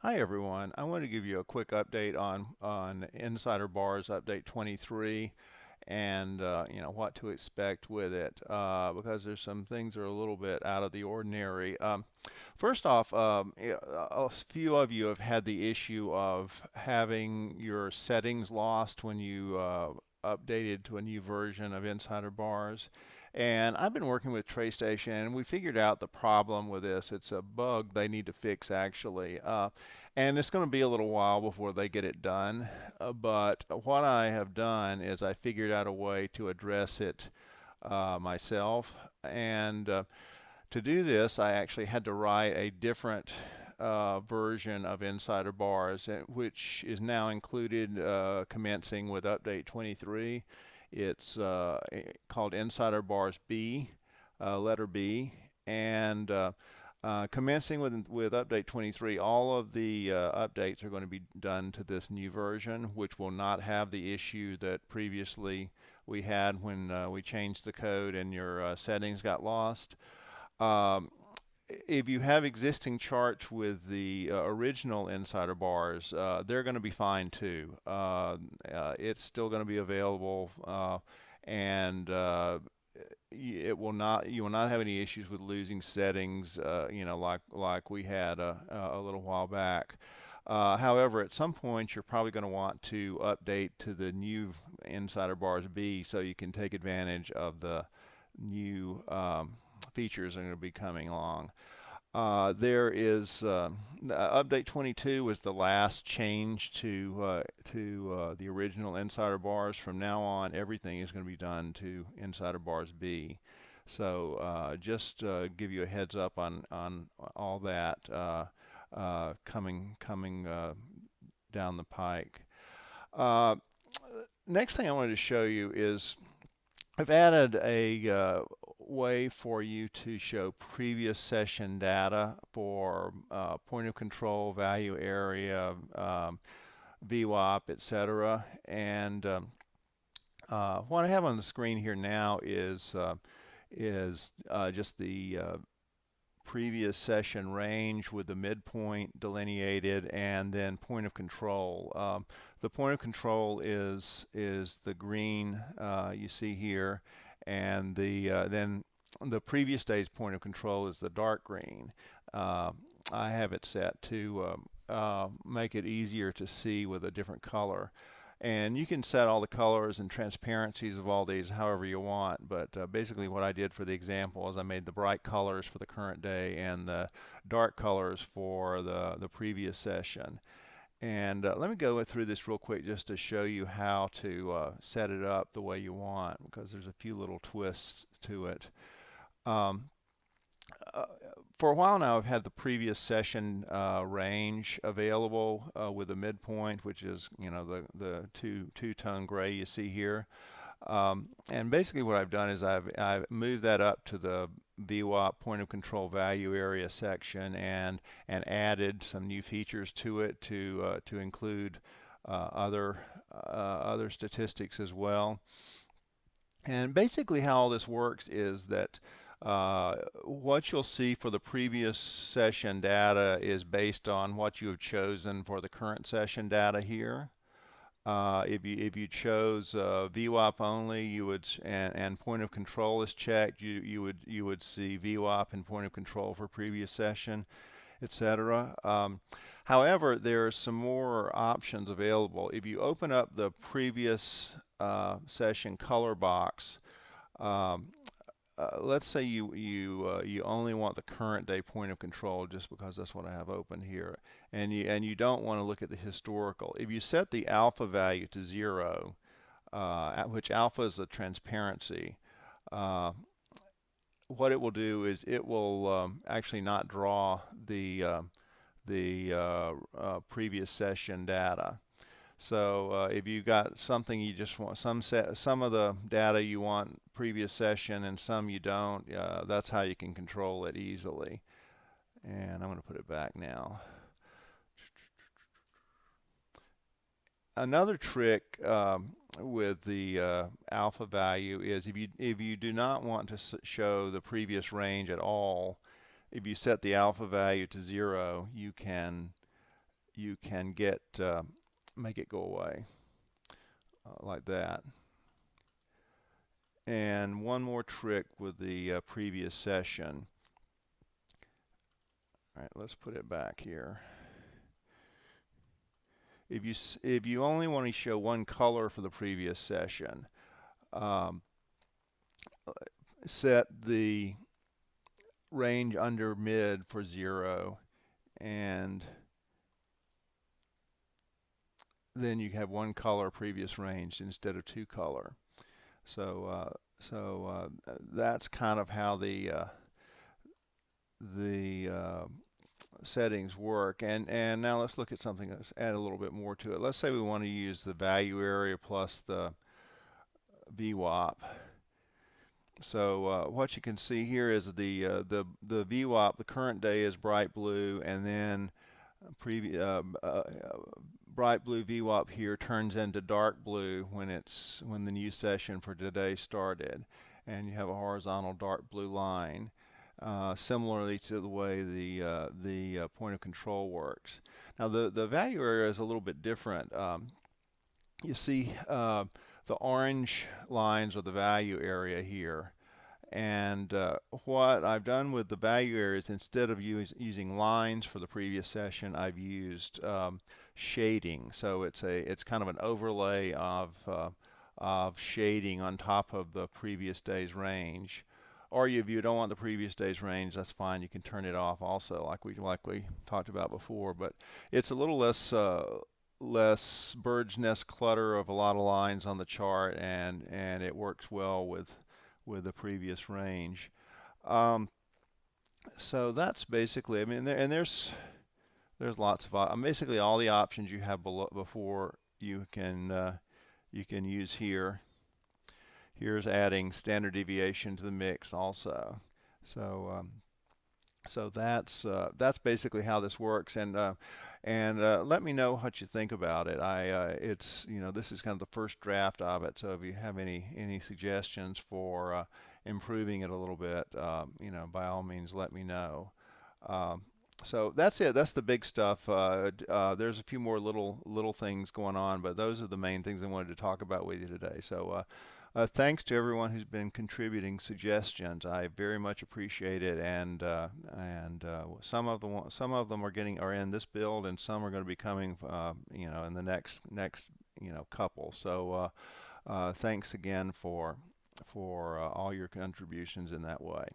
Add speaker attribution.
Speaker 1: Hi everyone. I want to give you a quick update on Insider Bars Update 23 and what to expect with it because there's some things that are a little bit out of the ordinary. First off, a few of you have had the issue of having your settings lost when you updated to a new version of Insider Bars. And I've been working with TraceStation, and we figured out the problem with this. It's a bug they need to fix, actually. And it's going to be a little while before they get it done. But what I have done is I figured out a way to address it myself. And to do this, I actually had to write a different version of Insider Bars, which is now included commencing with Update 23. It's called Insider Bars B, letter B, and commencing with Update 23, all of the updates are going to be done to this new version, which will not have the issue that previously we had when we changed the code and your settings got lost. Um, if you have existing charts with the original Insider Bars, they're going to be fine too. It's still going to be available, and it will not you will not have any issues with losing settings, like we had a little while back. However, at some point you're probably going to want to update to the new Insider Bars B so you can take advantage of the new features that are going to be coming along. There is update 22 was the last change to the original Insider Bars. From now on, everything is going to be done to Insider Bars B. So just give you a heads up on all that coming down the pike. Uh, Next thing I wanted to show you is I've added a way for you to show previous session data for point of control, value area, VWAP, etc. And what I have on the screen here now is just the previous session range with the midpoint delineated and then point of control. The point of control is the green you see here, and then the previous day's point of control is the dark green. Uh, I have it set to make it easier to see with a different color. And you can set all the colors and transparencies of all these however you want, but basically what I did for the example is I made the bright colors for the current day and the dark colors for the previous session. And let me go through this real quick just to show you how to set it up the way you want, because there's a few little twists to it. Um, uh, for a while now, I've had the previous session range available with a midpoint, which is the two-tone gray you see here. And basically, what I've done is I've moved that up to the VWAP point of control value area section and added some new features to it to include other statistics as well. And basically how all this works is that what you'll see for the previous session data is based on what you have chosen for the current session data here. If you chose VWAP only, you would and point of control is checked, you would see VWAP and point of control for previous session, etc. However, there are some more options available. If you open up the previous session color box, um, let's say you only want the current day point of control just because that's what I have open here, and you don't want to look at the historical. If you set the alpha value to 0, at which alpha is the transparency, uh, what it will do is it will actually not draw the previous session data. So if you got something you just want, some of the data you want previous session and some you don't, that's how you can control it easily. And I'm going to put it back now. Another trick with the alpha value is if you do not want to show the previous range at all, if you set the alpha value to 0, you can you can make it go away like that. And one more trick with the previous session. All right, let's put it back here. If you only want to show one color for the previous session, um, set the range under mid for 0, and then you have one color previous range instead of 2 color. So that's kind of how the settings work. And now let's look at something, let's add a little bit more to it. Let's say we want to use the value area plus the VWAP. So what you can see here is the VWAP, the current day is bright blue, and then bright blue VWAP here turns into dark blue when the new session for today started, and you have a horizontal dark blue line. Similarly to the way the point of control works. Now the value area is a little bit different. You see the orange lines are the value area here. And what I've done with the value areas, instead of using lines for the previous session, I've used shading. So it's kind of an overlay of shading on top of the previous day's range. Or if you don't want the previous day's range, that's fine. You can turn it off also, like we talked about before. But it's a little less bird's nest clutter of a lot of lines on the chart, and it works well with the previous range. So that's basically, I mean, there's lots of basically all the options you have before you can use here. Here's adding standard deviation to the mix also. So that's basically how this works, and let me know what you think about it. It's this is kind of the first draft of it, so if you have any suggestions for improving it a little bit, by all means let me know. So that's it. That's the big stuff. There's a few more little things going on, but those are the main things I wanted to talk about with you today. So thanks to everyone who's been contributing suggestions. I very much appreciate it, and some of them are in this build, and some are going to be coming, in the next couple. So thanks again for all your contributions in that way.